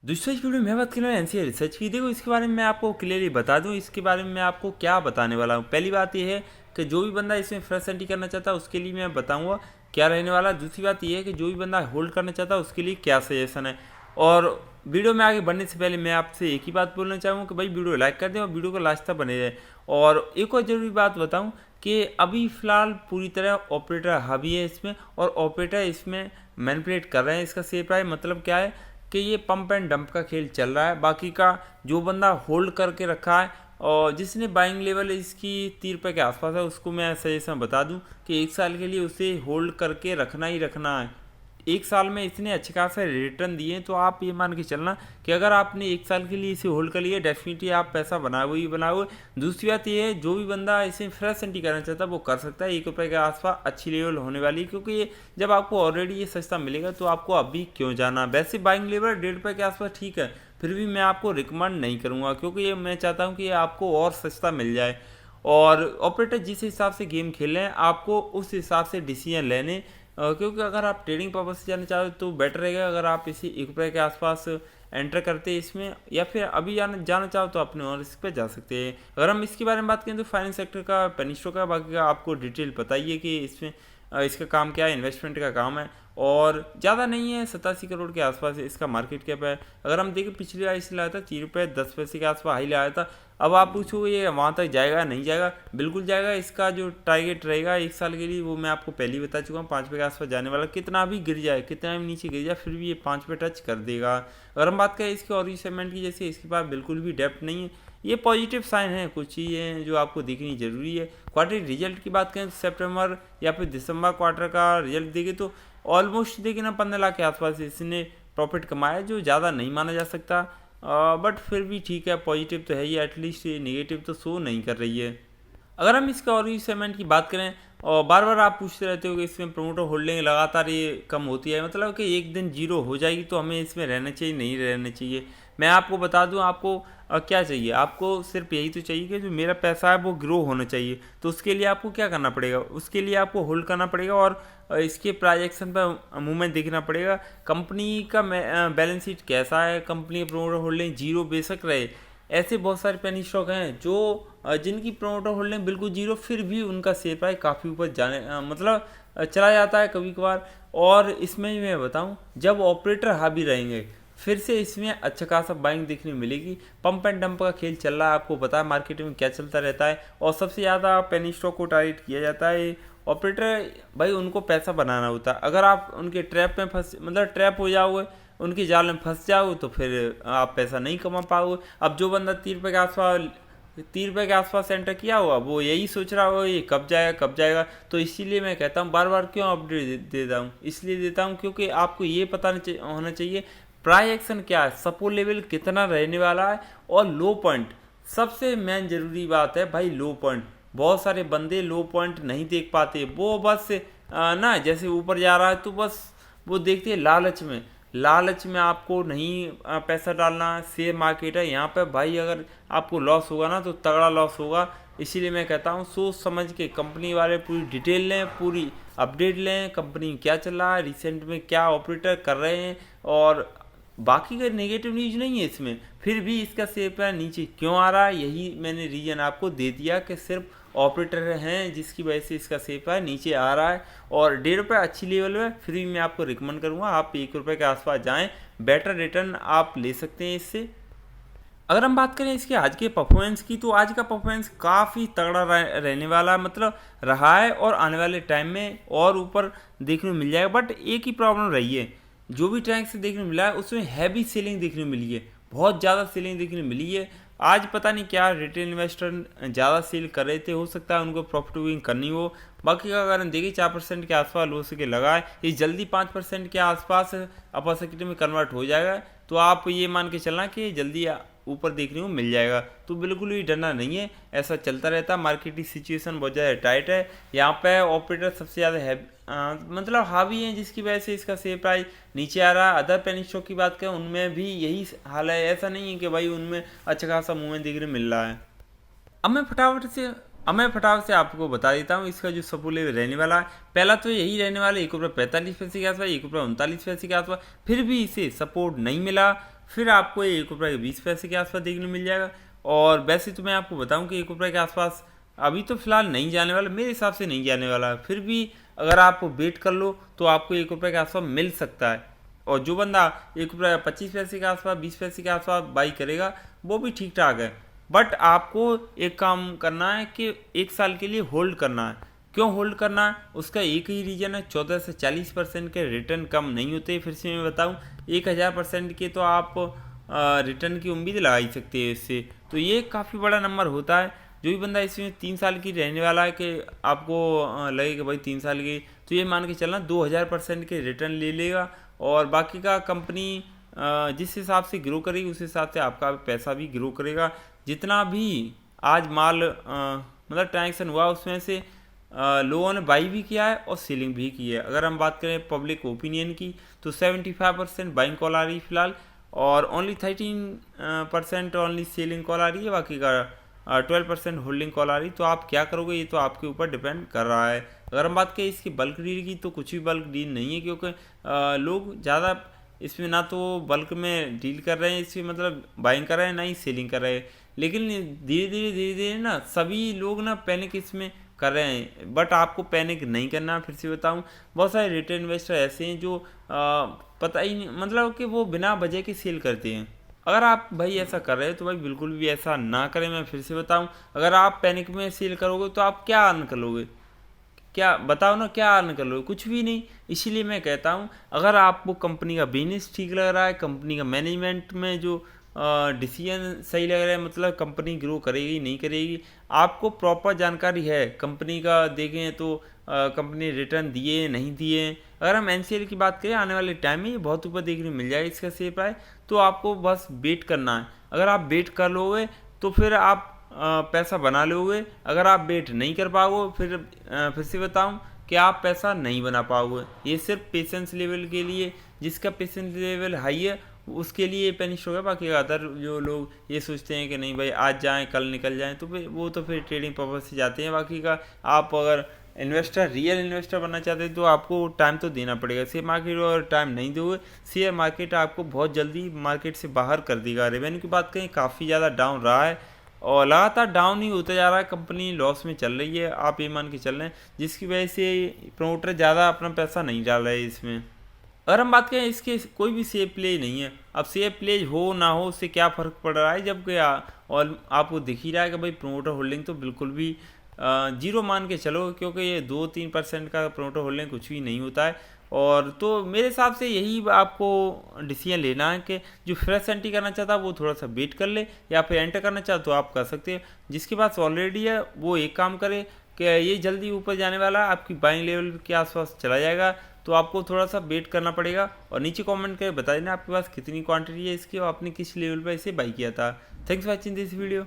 दूसरी वीडियो में बात करें एनसीए रिसर्च की। देखो इसके बारे में मैं आपको क्लियरली बता दूं, इसके बारे में मैं आपको क्या बताने वाला हूं। पहली बात यह है कि जो भी बंदा इसमें फ्रेश एंट्री करना चाहता है उसके लिए मैं बताऊंगा क्या रहने वाला। दूसरी बात यह है कि जो भी बंदा होल्ड करना चाहता है उसके लिए क्या सजेशन है। और वीडियो में आगे बढ़ने से पहले मैं आपसे एक ही बात बोलना चाहूँगा कि भाई वीडियो लाइक कर दें और वीडियो को लास्ट तक बने रहें। और एक और ज़रूरी बात बताऊँ कि अभी फ़िलहाल पूरी तरह ऑपरेटर हावी है इसमें, और ऑपरेटर इसमें मैनिपुलेट कर रहे हैं इसका शेयर प्राइस। मतलब क्या है कि ये पंप एंड डंप का खेल चल रहा है। बाकी का जो बंदा होल्ड करके रखा है और जिसने बाइंग लेवल इसकी 30 रुपये के आसपास है उसको मैं सजेशन बता दूं कि 1 साल के लिए उसे होल्ड करके रखना ही रखना है। 1 साल में इतने अच्छे खासे रिटर्न दिए हैं तो आप ये मान के चलना कि अगर आपने 1 साल के लिए इसे होल्ड कर लिया डेफिनेटली आप पैसा बनाओगे ही बनाओगे। दूसरी बात ये है जो भी बंदा इसे फ्रेश एंट्री करना चाहता है वो कर सकता है। 1 रुपये के आसपास अच्छी लेवल होने वाली है, क्योंकि ये जब आपको ऑलरेडी ये सस्ता मिलेगा तो आपको अभी क्यों जाना। वैसे बाइंग लेवल 1.5 रुपये के आसपास ठीक है, फिर भी मैं आपको रिकमेंड नहीं करूँगा क्योंकि ये मैं चाहता हूँ कि ये आपको और सस्ता मिल जाए। और ऑपरेटर जिस हिसाब से गेम खेल रहे हैं आपको उस हिसाब से डिसीजन लेने, क्योंकि अगर आप ट्रेडिंग पर्पज से जाना चाहो तो बेटर रहेगा अगर आप इसे 1 रुपये के आसपास एंटर करते हैं इसमें, या फिर अभी जाना चाहो तो अपने और इस पर जा सकते हैं। अगर हम इसके बारे में बात करें तो फाइनेंस सेक्टर का पेनिस्टो का बाकी का आपको डिटेल बताइए कि इसमें इसका काम क्या है। इन्वेस्टमेंट का काम है और ज़्यादा नहीं है, 87 करोड़ के आसपास इसका मार्केट कैप है। अगर हम देखें पिछली बार इसे लाया था 3 रुपये 10 पैसे के आसपास हाई लाया था। अब आप पूछो ये वहाँ तक जाएगा नहीं जाएगा, बिल्कुल जाएगा। इसका जो टारगेट रहेगा 1 साल के लिए वो मैं आपको पहले ही बता चुका हूँ, 5 रुपये के आसपास जाने वाला। कितना भी गिर जाए कितना भी नीचे गिर जाए फिर भी ये 5 रुपये टच कर देगा। अगर हम बात करें इसके और सेगमेंट की, जैसे इसके पास बिल्कुल भी डेप्थ नहीं है, ये पॉजिटिव साइन है। कुछ चीज़ें हैं जो आपको देखनी ज़रूरी है। क्वार्टरली रिजल्ट की बात करें तो सितंबर या फिर दिसंबर क्वार्टर का रिजल्ट देखें तो ऑलमोस्ट देखिए ना 15 लाख के आसपास इसने प्रॉफिट कमाया, जो ज़्यादा नहीं माना जा सकता, बट फिर भी ठीक है, पॉजिटिव तो है ही, एटलीस्ट नेगेटिव तो शो नहीं कर रही है। अगर हम इसका और सेगमेंट की बात करें, और बार बार आप पूछते रहते हो कि इसमें प्रोमोटर होल्डिंग लगातार ये कम होती है, मतलब कि एक दिन जीरो हो जाएगी तो हमें इसमें रहना चाहिए नहीं रहना चाहिए। मैं आपको बता दूं आपको क्या चाहिए। आपको सिर्फ यही तो चाहिए कि जो मेरा पैसा है वो ग्रो होना चाहिए। तो उसके लिए आपको क्या करना पड़ेगा, उसके लिए आपको होल्ड करना पड़ेगा और इसके प्राइजेक्शन पर मूवमेंट देखना पड़ेगा। कंपनी का बैलेंस शीट कैसा है, कंपनी प्रोमोटर होल्डिंग जीरो बेशक रहे, ऐसे बहुत सारे पेनी स्टॉक हैं जो जिनकी प्रोमोटर होल्डिंग बिल्कुल जीरो फिर भी उनका शेयर प्राइस काफ़ी ऊपर जाने मतलब चला जाता है कभी कभार। और इसमें मैं बताऊं जब ऑपरेटर हावी रहेंगे फिर से इसमें अच्छा खासा बाइंग देखने मिलेगी। पंप एंड डंप का खेल चल रहा है, आपको पता है मार्केट में क्या चलता रहता है। और सबसे ज़्यादा पेनी स्टॉक को टारगेट किया जाता है। ऑपरेटर भाई उनको पैसा बनाना होता है। अगर आप उनके ट्रैप में फंस मतलब ट्रैप हो जाओगे, उनकी जाल में फंस जाओ तो फिर आप पैसा नहीं कमा पाओगे। अब जो बंदा 30 रुपये के आसपास एंटर किया हुआ वो यही सोच रहा होगा ये कब जाएगा कब जाएगा। तो इसीलिए मैं कहता हूँ बार बार क्यों अपडेट देता हूँ, इसलिए देता हूँ क्योंकि आपको ये पता होना चाहिए प्राइस एक्शन क्या है, सपोर्ट लेवल कितना रहने वाला है और लो पॉइंट। सबसे मेन जरूरी बात है भाई लो पॉइंट। बहुत सारे बंदे लो पॉइंट नहीं देख पाते, वो बस ना जैसे ऊपर जा रहा है तो बस वो देखते हैं लालच में आपको नहीं पैसा डालना। शेयर मार्केट है यहाँ पे भाई, अगर आपको लॉस होगा ना तो तगड़ा लॉस होगा। इसीलिए मैं कहता हूँ सोच समझ के कंपनी वाले पूरी डिटेल लें, पूरी अपडेट लें, कंपनी में क्या चल रहा है, रिसेंट में क्या ऑपरेटर कर रहे हैं। और बाकी का नेगेटिव न्यूज नहीं है इसमें, फिर भी इसका शेयर प्राइस नीचे क्यों आ रहा है यही मैंने रीजन आपको दे दिया कि सिर्फ ऑपरेटर हैं जिसकी वजह से इसका शेयर प्राइस नीचे आ रहा है। और 1.5 रुपये अच्छी लेवल में, फिर भी मैं आपको रिकमेंड करूंगा आप 1 रुपये के आसपास जाएं, बेटर रिटर्न आप ले सकते हैं इससे। अगर हम बात करें इसके आज के परफॉर्मेंस की तो आज का परफॉर्मेंस काफ़ी तगड़ा रहने वाला मतलब रहा है और आने वाले टाइम में और ऊपर देखने को मिल जाएगा। बट एक ही प्रॉब्लम रही है, जो भी ट्रैक से देखने को मिला है उसमें हैवी सेलिंग देखने को मिली है, बहुत ज़्यादा सेलिंग देखने को मिली है। आज पता नहीं क्या रिटेल इन्वेस्टर ज़्यादा सेल कर रहे थे, हो सकता है उनको प्रॉफिट बुकिंग करनी हो। बाकी का अगर हम देखें 4% के आसपास लो सके लगा है, ये जल्दी 5% के आसपास अपर सेक्टर में कन्वर्ट हो जाएगा। तो आप ये मान के चलना कि जल्दी ऊपर देखने को मिल जाएगा। तो बिल्कुल भी डरना नहीं है, ऐसा चलता रहता है। मार्केट की सिचुएशन बहुत ज़्यादा टाइट है, यहाँ पे ऑपरेटर सबसे ज़्यादा है मतलब हावी है, जिसकी वजह से इसका शेयर प्राइस नीचे आ रहा है। अदर पेनी स्टॉक की बात करें उनमें भी यही हाल है, ऐसा नहीं है कि भाई उनमें अच्छा खासा मूवमेंट देखने मिल रहा है। अब मैं फटाफट से आपको बता देता हूँ इसका जो सपोर्ट लेवल रहने वाला है। पहला तो यही रहने वाला है 1 रुपये 45 पैसे के आसपास, 1 रुपये 39 पैसे के आसपास। फिर भी इसे सपोर्ट नहीं मिला फिर आपको ₹1.20 के आसपास देखने मिल जाएगा। और वैसे तो मैं आपको बताऊं कि ₹1 के आसपास अभी तो फिलहाल नहीं जाने वाला, मेरे हिसाब से नहीं जाने वाला। फिर भी अगर आप वेट कर लो तो आपको ₹1 के आसपास मिल सकता है। और जो बंदा ₹1.25 के आसपास, ₹20 के आसपास बाई करेगा वो भी ठीक ठाक है। बट आपको एक काम करना है कि 1 साल के लिए होल्ड करना है। क्यों होल्ड करना है, उसका एक ही रीज़न है, 14 से 40% के रिटर्न कम नहीं होते। फिर से मैं बताऊं, 1000% के तो आप रिटर्न की उम्मीद लगा ही सकते हैं इससे। तो ये काफ़ी बड़ा नंबर होता है। जो भी बंदा इसमें 3 साल की रहने वाला है कि आपको लगे कि भाई 3 साल की, तो ये मान के चलना 2000% के रिटर्न ले लेगा। और बाकी का कंपनी जिस हिसाब से ग्रो करेगी उस हिसाब से आपका पैसा भी ग्रो करेगा। जितना भी आज माल मतलब ट्रांजेक्शन हुआ उसमें से लोगों ने बाई भी किया है और सेलिंग भी की है। अगर हम बात करें पब्लिक ओपिनियन की तो 75% बाइंग कॉल आ रही है फिलहाल, और ओनली 13% ओनली सेलिंग कॉल आ रही है, बाकी का 12% होल्डिंग कॉल आ रही। तो आप क्या करोगे ये तो आपके ऊपर डिपेंड कर रहा है। अगर हम बात करें इसकी बल्क डील की तो कुछ भी बल्क डील नहीं है, क्योंकि लोग ज़्यादा इसमें ना तो बल्क में डील कर रहे हैं, इसमें मतलब बाइंग कर रहे हैं, ना ही सेलिंग कर रहे हैं। लेकिन धीरे धीरे ना सभी लोग ना पैनिक इसमें कर रहे हैं। बट आपको पैनिक नहीं करना। फिर से बताऊं, बहुत सारे रिटेल इन्वेस्टर ऐसे हैं जो पता ही नहीं, मतलब कि वो बिना वजह के सेल करते हैं। अगर आप भाई ऐसा कर रहे हो तो भाई बिल्कुल भी ऐसा ना करें। मैं फिर से बताऊं, अगर आप पैनिक में सेल करोगे तो आप क्या अर्न कर लोगे, क्या बताओ ना, क्या अर्न कर लोगे, कुछ भी नहीं। इसीलिए मैं कहता हूँ, अगर आपको कंपनी का बिजनेस ठीक लग रहा है, कंपनी का मैनेजमेंट में जो डिसीजन सही लग रहा है, मतलब कंपनी ग्रो करेगी नहीं करेगी, आपको प्रॉपर जानकारी है कंपनी का, देखें तो कंपनी रिटर्न दिए नहीं दिए। अगर हम एनसीएल की बात करें आने वाले टाइम में ये बहुत ऊपर देखने को मिल जाएगा इसका शेयर प्राइस। तो आपको बस वेट करना है। अगर आप वेट कर लोगे तो फिर आप पैसा बना लोगे। अगर आप वेट नहीं कर पाओगे फिर से बताऊं कि आप पैसा नहीं बना पाओगे। ये सिर्फ पेशेंस लेवल के लिए, जिसका पेशेंस लेवल हाई है उसके लिए पेनिश होगा। बाकी अदर जो लोग ये सोचते हैं कि नहीं भाई आज जाएं कल निकल जाएं, तो फिर वो तो फिर ट्रेडिंग पर्पज से जाते हैं। बाकी का आप अगर रियल इन्वेस्टर बनना चाहते हैं तो आपको टाइम तो देना पड़ेगा। शेयर मार्केट और टाइम नहीं दोगे, शेयर मार्केट आपको बहुत जल्दी मार्केट से बाहर कर देगा। रेवेन्यू की बात करें काफ़ी ज़्यादा डाउन रहा है और लगातार डाउन ही होता जा रहा है। कंपनी लॉस में चल रही है, आप ये मान के चल रहे हैं, जिसकी वजह से प्रमोटर ज़्यादा अपना पैसा नहीं डाल रहे हैं इसमें। अगर हम बात करें इसके कोई भी सेफ प्ले नहीं है। अब सेफ प्ले हो ना हो उससे क्या फ़र्क पड़ रहा है, जबकि और आपको दिख ही रहा है कि भाई प्रमोटर होल्डिंग तो बिल्कुल भी जीरो मान के चलो, क्योंकि ये 2-3% का प्रमोटर होल्डिंग कुछ भी नहीं होता है। और तो मेरे हिसाब से यही आपको डिसीजन लेना है कि जो फ्रेश एंट्री करना चाहता है वो थोड़ा सा वेट कर ले, या फिर एंटर करना चाहता तो आप कर सकते हैं। जिसके पास ऑलरेडी है वो एक काम करे कि ये जल्दी ऊपर जाने वाला है, आपकी बाइंग लेवल के आसपास चला जाएगा, तो आपको थोड़ा सा वेट करना पड़ेगा। और नीचे कमेंट करके बता देना आपके पास कितनी क्वांटिटी है इसकी और आपने किस लेवल पर इसे बाई किया था। Thanks for watching this video.